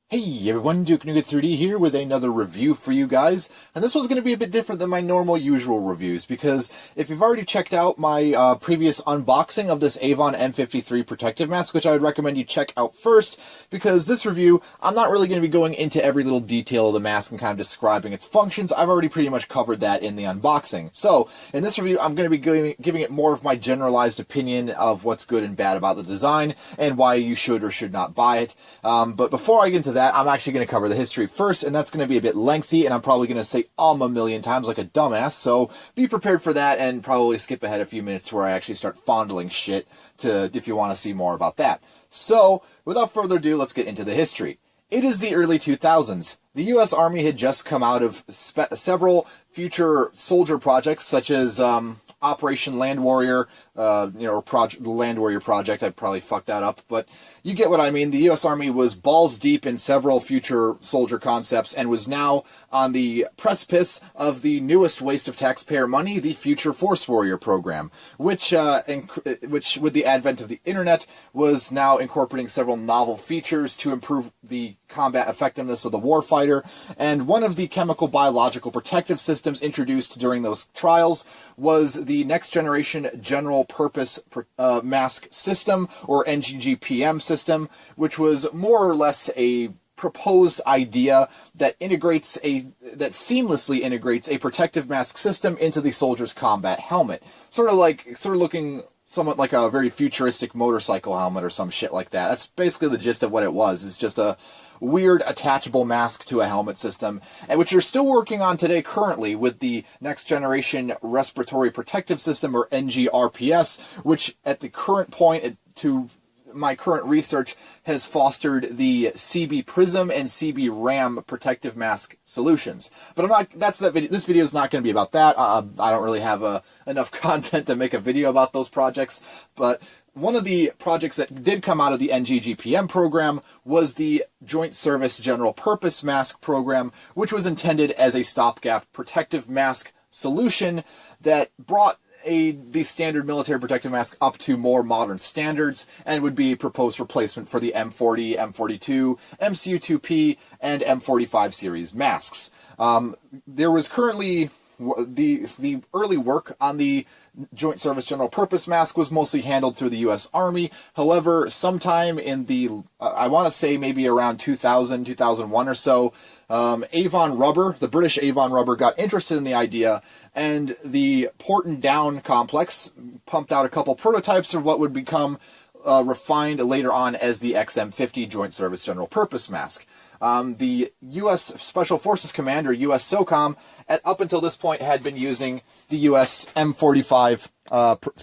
Hey everyone, Duke Nougat 3D here with another review for you guys, and this one's going to be a bit different than my normal usual reviews, because if you've already checked out my previous unboxing of this Avon M53 protective mask, which I would recommend you check out first, because this review, I'm not really going to be going into every little detail of the mask and kind of describing its functions. I've already pretty much covered that in the unboxing. So, in this review, I'm going to be giving it more of my generalized opinion of what's good and bad about the design, and why you should or should not buy it. But before I get into that, I'm actually going to cover the history first, and that's going to be a bit lengthy, and I'm probably going to say a million times like a dumbass, so be prepared for that, and probably skip ahead a few minutes to where I actually start fondling shit if you want to see more about that. So, without further ado, let's get into the history. It is the early 2000s. The U.S. Army had just come out of several future soldier projects, such as Operation Land Warrior, the Land Warrior Project. I probably fucked that up, but you get what I mean. The U.S. Army was balls deep in several future soldier concepts and was now on the precipice of the newest waste of taxpayer money, the Future Force Warrior program, which with the advent of the internet was now incorporating several novel features to improve the combat effectiveness of the warfighter. And one of the chemical biological protective systems introduced during those trials was the next generation general purpose mask system, or NGGPM system, which was more or less a proposed idea that seamlessly integrates a protective mask system into the soldier's combat helmet, sort of looking somewhat like a very futuristic motorcycle helmet or some shit like that. That's basically the gist of what it was. It's just a weird attachable mask to a helmet system, and which you're still working on today currently with the next generation respiratory protective system, or NGRPS, which at the current point, to my current research, has fostered the CB Prism and CB RAM protective mask solutions. But this video is not going to be about that. I don't really have enough content to make a video about those projects, but one of the projects that did come out of the NGGPM program was the Joint Service General Purpose Mask program, which was intended as a stopgap protective mask solution that brought the standard military protective mask up to more modern standards, and would be a proposed replacement for the M40, M42, MCU-2P, and M45 series masks. There was currently the early work on the Joint Service General Purpose Mask was mostly handled through the U.S. Army. However, sometime in the, I want to say maybe around 2000, 2001 or so, Avon Rubber, the British Avon Rubber, got interested in the idea, and the Porton Down complex pumped out a couple prototypes of what would become refined later on as the XM50 Joint Service General Purpose Mask. The U.S. Special Forces Command, or U.S. SOCOM, up until this point had been using the U.S. M45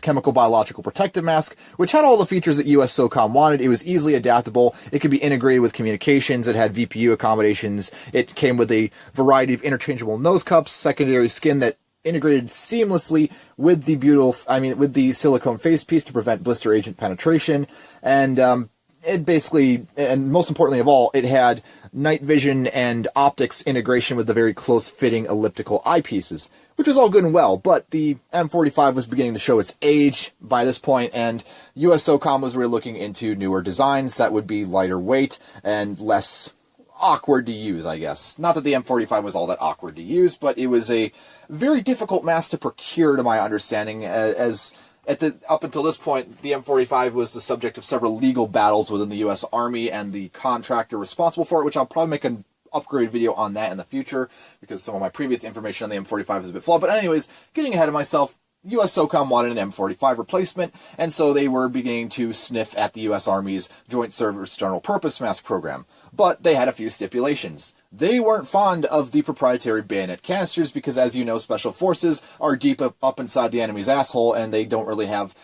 chemical biological protective mask, which had all the features that U.S. SOCOM wanted. It was easily adaptable. It could be integrated with communications. It had VPU accommodations. It came with a variety of interchangeable nose cups, secondary skin that integrated seamlessly with with the silicone facepiece to prevent blister agent penetration, and it basically, and most importantly of all, it had night vision and optics integration with the very close-fitting elliptical eyepieces, which was all good and well, but the M45 was beginning to show its age by this point, and US SOCOM was really looking into newer designs that would be lighter weight and less awkward to use, I guess. Not that the M45 was all that awkward to use, but it was a very difficult mask to procure, to my understanding, up until this point, the M45 was the subject of several legal battles within the U.S. Army and the contractor responsible for it, which I'll probably make an upgrade video on that in the future, because some of my previous information on the M45 is a bit flawed. But anyways, getting ahead of myself, U.S. SOCOM wanted an M45 replacement, and so they were beginning to sniff at the U.S. Army's Joint Service General Purpose Mask program. But they had a few stipulations. They weren't fond of the proprietary bayonet canisters because, as you know, Special Forces are deep up inside the enemy's asshole, and they don't really have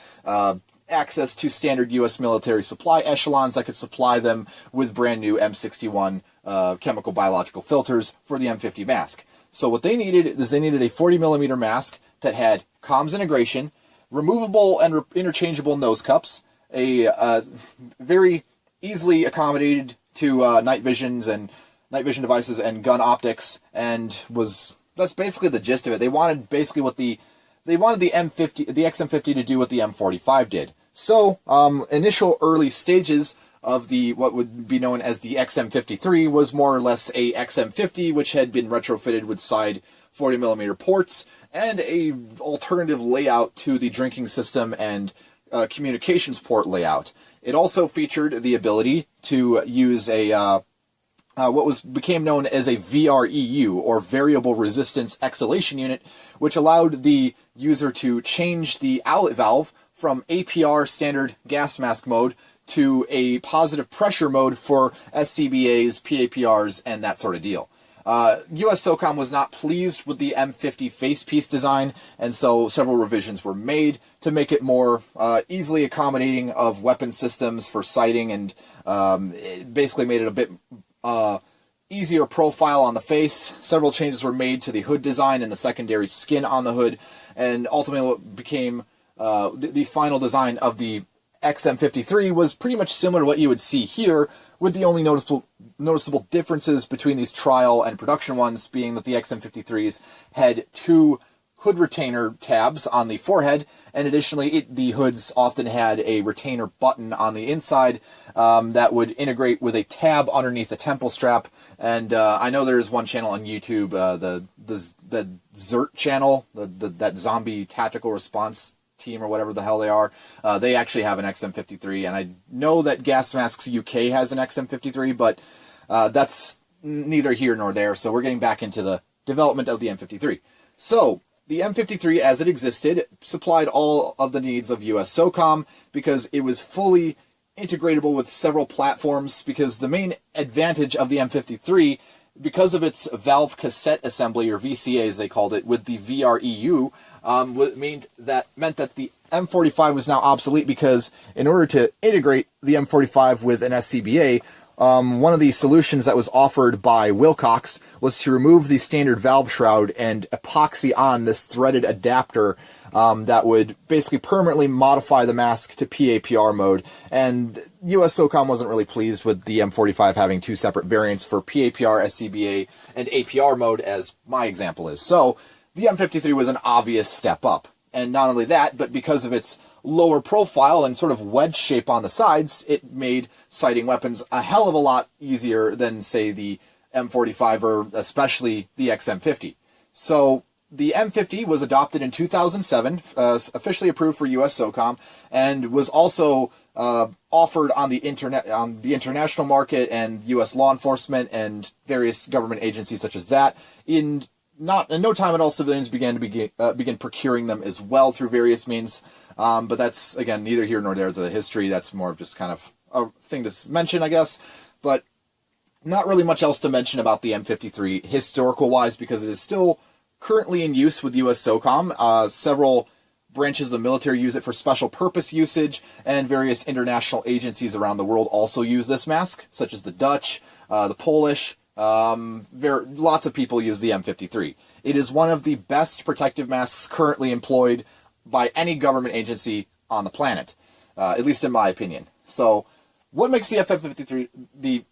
access to standard U.S. military supply echelons that could supply them with brand new M61 chemical biological filters for the M50 mask. So what they needed is a 40mm mask that had comms integration, removable and interchangeable nose cups, a very easily accommodated to night vision devices and gun optics, and that's basically the gist of it. They wanted basically the XM50 to do what the M45 did. So, initial early stages of the what would be known as the XM53 was more or less a XM50, which had been retrofitted with side 40mm ports and a alternative layout to the drinking system and communications port layout. It also featured the ability to use a became known as a VREU, or Variable Resistance Exhalation Unit, which allowed the user to change the outlet valve from APR standard gas mask mode to a positive pressure mode for SCBAs, PAPRs, and that sort of deal. US SOCOM was not pleased with the M50 facepiece design, and so several revisions were made to make it more easily accommodating of weapon systems for sighting, and it basically made it a bit easier profile on the face. Several changes were made to the hood design and the secondary skin on the hood, and ultimately what became the final design of the XM53 was pretty much similar to what you would see here, with the only noticeable differences between these trial and production ones being that the XM53s had two hood retainer tabs on the forehead, and additionally the hoods often had a retainer button on the inside that would integrate with a tab underneath the temple strap. And I know there's one channel on YouTube, the Zert channel, that zombie tactical response team or whatever the hell they are. They actually have an XM53, and I know that Gas Masks UK has an XM53, but that's neither here nor there. So we're getting back into the development of the M53. So the M53 as it existed supplied all of the needs of US SOCOM because it was fully integratable with several platforms, because the main advantage of the M53, because of its valve cassette assembly, or VCA as they called it, with the VREU, meant that the M45 was now obsolete, because in order to integrate the M45 with an SCBA, one of the solutions that was offered by Wilcox was to remove the standard valve shroud and epoxy on this threaded adapter that would basically permanently modify the mask to PAPR mode. And US SOCOM wasn't really pleased with the M45 having two separate variants for PAPR, SCBA, and APR mode, as my example is. So the M53 was an obvious step up. And not only that, but because of its lower profile and sort of wedge shape on the sides, it made sighting weapons a hell of a lot easier than, say, the M45 or especially the XM50. So the M50 was adopted in 2007, officially approved for US SOCOM, and was also offered on the international market and US law enforcement and various government agencies such as that. In no time at all, civilians began procuring them as well through various means. But that's, again, neither here nor there to the history. That's more of just kind of a thing to mention, I guess. But not really much else to mention about the M53 historical-wise, because it is still currently in use with US SOCOM. Several branches of the military use it for special purpose usage, and various international agencies around the world also use this mask, such as the Dutch, the Polish. Lots of people use the M53. It is one of the best protective masks currently employed by any government agency on the planet, at least in my opinion. So what makes the FM53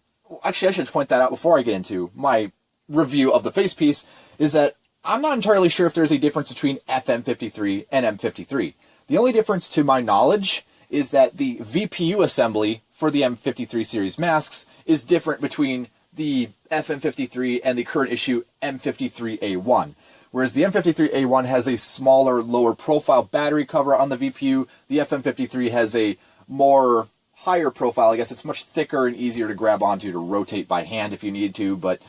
actually, I should point that out before I get into my review of the facepiece, is that I'm not entirely sure if there's a difference between FM53 and M53. The only difference, to my knowledge, is that the VPU assembly for the M53 series masks is different between the FM53 and the current issue M53A1. Whereas the M53A1 has a smaller, lower profile battery cover on the VPU, the FM53 has a more higher profile. I guess it's much thicker and easier to grab onto, to rotate by hand if you need to. But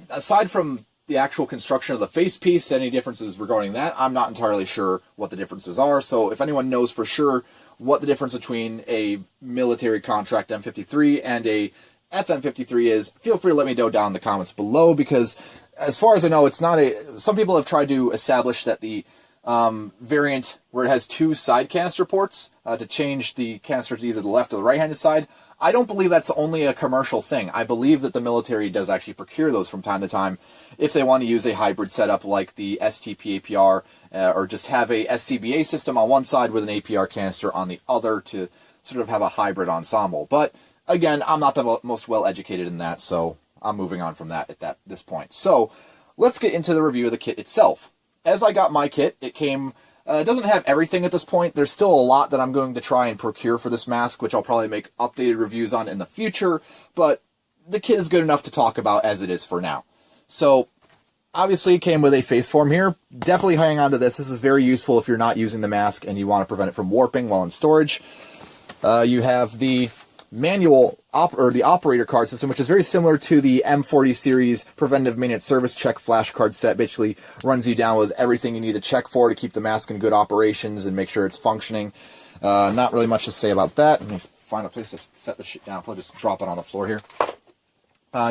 aside from the actual construction of the facepiece, any differences regarding that, I'm not entirely sure what the differences are. So if anyone knows for sure what the difference between a military contract M53 and a FM53 is, feel free to let me know down in the comments below, because as far as I know, it's not some people have tried to establish that the variant where it has two side canister ports to change the canister to either the left or the right-handed side, I don't believe that's only a commercial thing. I believe that the military does actually procure those from time to time if they want to use a hybrid setup like the STP APR, or just have a SCBA system on one side with an APR canister on the other to sort of have a hybrid ensemble. But again, I'm not the most well-educated in that, so I'm moving on from that at this point. So let's get into the review of the kit itself. As I got my kit, it came It doesn't have everything at this point. There's still a lot that I'm going to try and procure for this mask, which I'll probably make updated reviews on in the future, but the kit is good enough to talk about as it is for now. So, obviously it came with a face form here. Definitely hang on to this. This is very useful if you're not using the mask and you want to prevent it from warping while in storage. You have the manual the operator card system, which is very similar to the M40 series preventive maintenance service check flashcard set. Basically runs you down with everything you need to check for to keep the mask in good operations and make sure it's functioning. Not really much to say about that. Let me find a place to set this shit down. I'll probably just drop it on the floor here.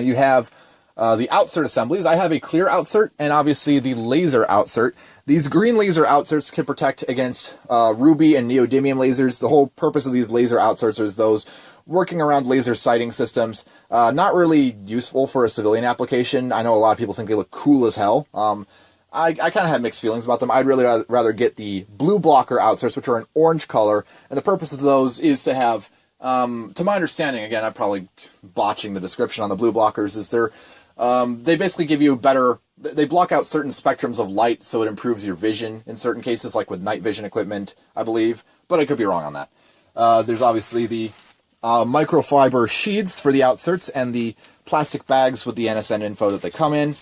You have the outsert assemblies. I have a clear outsert and obviously the laser outsert. These green laser outserts can protect against ruby and neodymium lasers. The whole purpose of these laser outserts is those working around laser sighting systems. Not really useful for a civilian application. I know a lot of people think they look cool as hell. I kind of have mixed feelings about them. I'd really rather get the blue blocker outserts, which are an orange color, and the purpose of those is to have, to my understanding, again, I'm probably botching the description on the blue blockers, is they basically give you better, they block out certain spectrums of light, so it improves your vision in certain cases, like with night vision equipment, I believe, but I could be wrong on that. There's obviously the microfiber sheaths for the outserts and the plastic bags with the NSN info that they come in.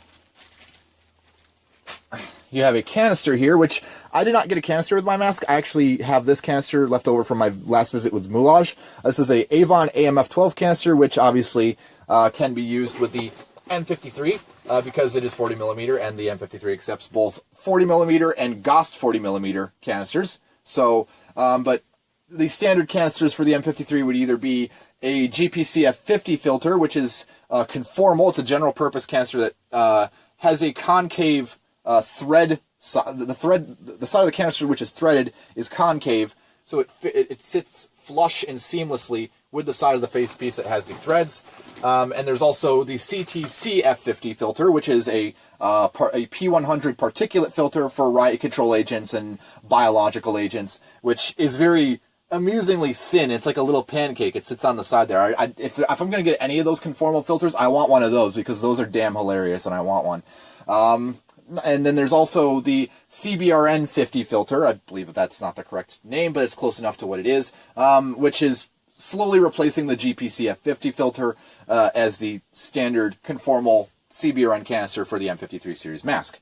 You have a canister here, which I did not get a canister with my mask. I actually have this canister left over from my last visit with Moulage. This is a Avon AMF12 canister, which obviously can be used with the M53 because it is 40mm, and the M53 accepts both 40mm and GOST 40mm canisters. So, but the standard canisters for the M53 would either be a GPCF50 filter, which is conformal. It's a general purpose canister that has a concave thread. The side of the canister which is threaded is concave, so it sits flush and seamlessly with the side of the facepiece that has the threads. And there's also the CTC F50 filter, which is a P100 particulate filter for riot control agents and biological agents, which is very amusingly thin. It's like a little pancake. It sits on the side there. If I'm going to get any of those conformal filters, I want one of those because those are damn hilarious and I want one. And then there's also the CBRN 50 filter. I believe that that's not the correct name, but it's close enough to what it is, which is slowly replacing the GPCF 50 filter as the standard conformal CBRN canister for the M53 series mask.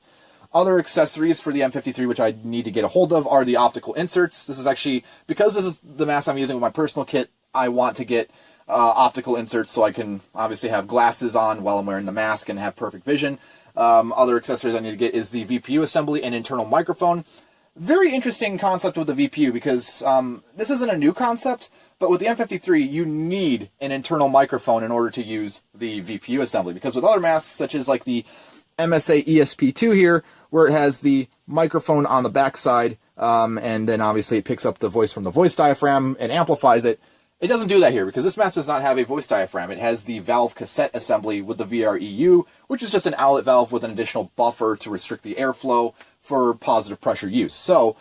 Other accessories for the M53 which I need to get a hold of are the optical inserts. This is actually, because this is the mask I'm using with my personal kit, I want to get optical inserts so I can obviously have glasses on while I'm wearing the mask and have perfect vision. Other accessories I need to get is the VPU assembly and internal microphone. Very interesting concept with the VPU because this isn't a new concept, but with the M53 you need an internal microphone in order to use the VPU assembly, because with other masks such as like the MSA ESP2 here, where it has the microphone on the backside and then obviously it picks up the voice from the voice diaphragm and amplifies it. It doesn't do that here because this mask does not have a voice diaphragm. It has the valve cassette assembly with the VREU, which is just an outlet valve with an additional buffer to restrict the airflow for positive pressure use. So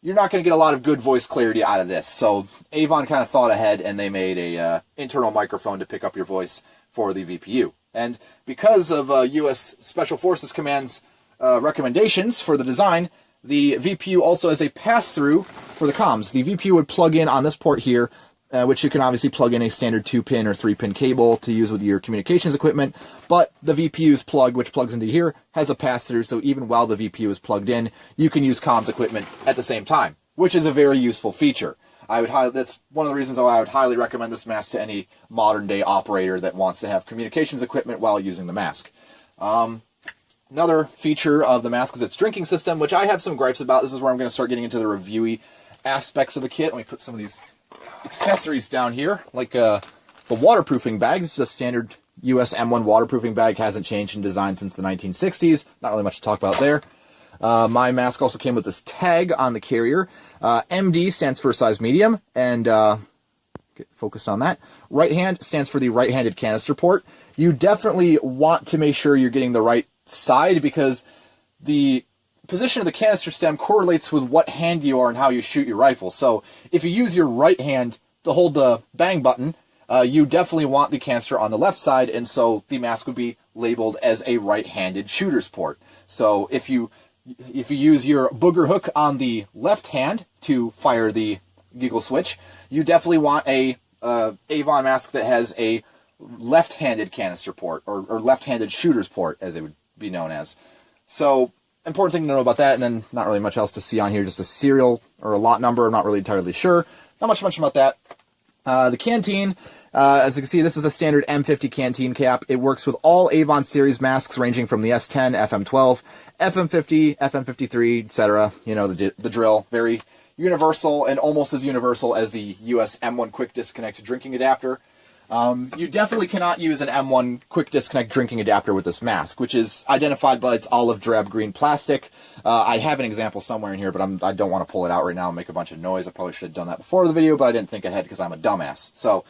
you're not going to get a lot of good voice clarity out of this. So Avon kind of thought ahead and they made a internal microphone to pick up your voice for the VPU. And because of U.S. Special Forces Command's recommendations for the design, the VPU also has a pass-through for the comms. The VPU would plug in on this port here, which you can obviously plug in a standard 2-pin or 3-pin cable to use with your communications equipment, but the VPU's plug, which plugs into here, has a pass-through, so even while the VPU is plugged in, you can use comms equipment at the same time, which is a very useful feature. That's one of the reasons why I would highly recommend this mask to any modern-day operator that wants to have communications equipment while using the mask. Another feature of the mask is its drinking system, which I have some gripes about. This is where I'm going to start getting into the reviewy aspects of the kit. Let me put some of these accessories down here, like the waterproofing bag. This is a standard US M1 waterproofing bag, hasn't changed in design since the 1960s. Not really much to talk about there. My mask also came with this tag on the carrier. MD stands for size medium, and get focused on that. Right hand stands for the right-handed canister port. You definitely want to make sure you're getting the right side because the position of the canister stem correlates with what hand you are and how you shoot your rifle. So if you use your right hand to hold the bang button, you definitely want the canister on the left side, and so the mask would be labeled as a right-handed shooter's port. So if you if you use your booger hook on the left hand to fire the giggle switch, you definitely want a Avon mask that has a left-handed canister port, or left-handed shooter's port, as it would be known as. So, important thing to know about that, and then not really much else to see on here, just a serial or a lot number. I'm not really entirely sure. Not much about that. The canteen, as you can see, this is a standard M50 canteen cap. It works with all Avon series masks ranging from the S10, FM12, FM50, FM53, etc. You know the drill. Very universal, and almost as universal as the US M1 Quick Disconnect drinking adapter. You definitely cannot use an M1 Quick Disconnect drinking adapter with this mask, which is identified by its olive drab green plastic. I have an example somewhere in here, but I don't want to pull it out right now and make a bunch of noise. I probably should have done that before the video, but I didn't think ahead because I'm a dumbass. So,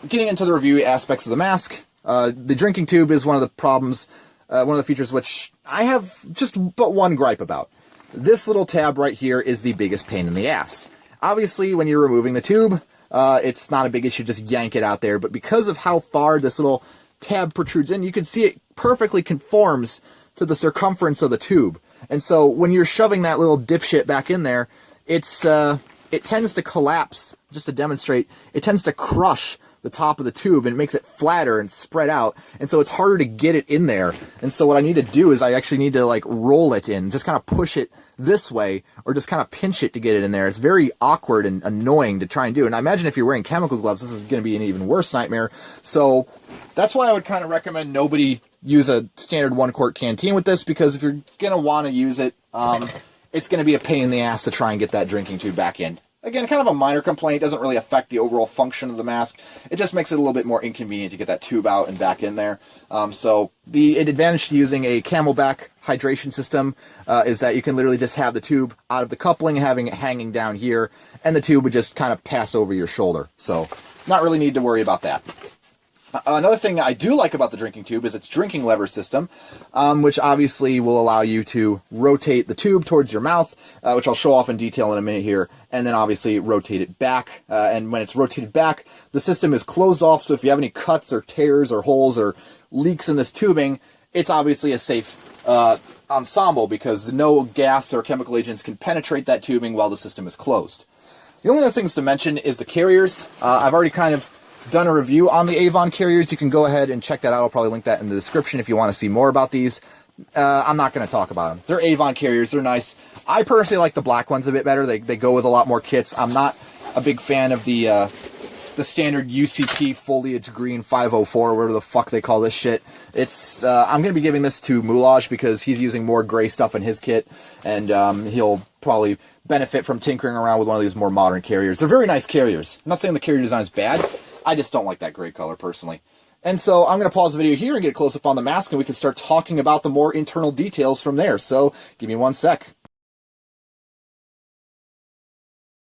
getting into the review aspects of the mask, the drinking tube is one of the problems, one of the features which I have just but one gripe about. This little tab right here is the biggest pain in the ass. Obviously, when you're removing the tube, it's not a big issue, just yank it out there, but because of how far this little tab protrudes in, you can see it perfectly conforms to the circumference of the tube. And so when you're shoving that little dipshit back in there, it tends to collapse. Just to demonstrate, it tends to crush the top of the tube, and it makes it flatter and spread out, and so it's harder to get it in there. And so what I need to do is I actually need to like roll it in, just kind of push it this way, or just kind of pinch it to get it in there. It's very awkward and annoying to try and do, and I imagine if you're wearing chemical gloves, this is going to be an even worse nightmare. So that's why I would kind of recommend nobody use a standard 1-quart canteen with this, because if you're going to want to use it, it's going to be a pain in the ass to try and get that drinking tube back in. Again, kind of a minor complaint. It doesn't really affect the overall function of the mask. It just makes it a little bit more inconvenient to get that tube out and back in there. So the advantage to using a Camelback hydration system is that you can literally just have the tube out of the coupling, having it hanging down here, and the tube would just kind of pass over your shoulder. So not really need to worry about that. Another thing I do like about the drinking tube is its drinking lever system, which obviously will allow you to rotate the tube towards your mouth, which I'll show off in detail in a minute here, and then obviously rotate it back. And when it's rotated back, the system is closed off, so if you have any cuts or tears or holes or leaks in this tubing, it's obviously a safe ensemble, because no gas or chemical agents can penetrate that tubing while the system is closed. The only other things to mention is the carriers. I've already kind of done a review on the Avon carriers. You can go ahead and check that out. I'll probably link that in the description if you want to see more about these. I'm not going to talk about them. They're Avon carriers. They're nice. I personally like the black ones a bit better. They go with a lot more kits. I'm not a big fan of the standard UCP foliage green 504, whatever the fuck they call this shit. It's I'm going to be giving this to Moulage because he's using more gray stuff in his kit, and he'll probably benefit from tinkering around with one of these more modern carriers. They're very nice carriers. I'm not saying the carrier design is bad. I just don't like that gray color, personally. And so I'm going to pause the video here and get a close-up on the mask, and we can start talking about the more internal details from there. So give me one sec.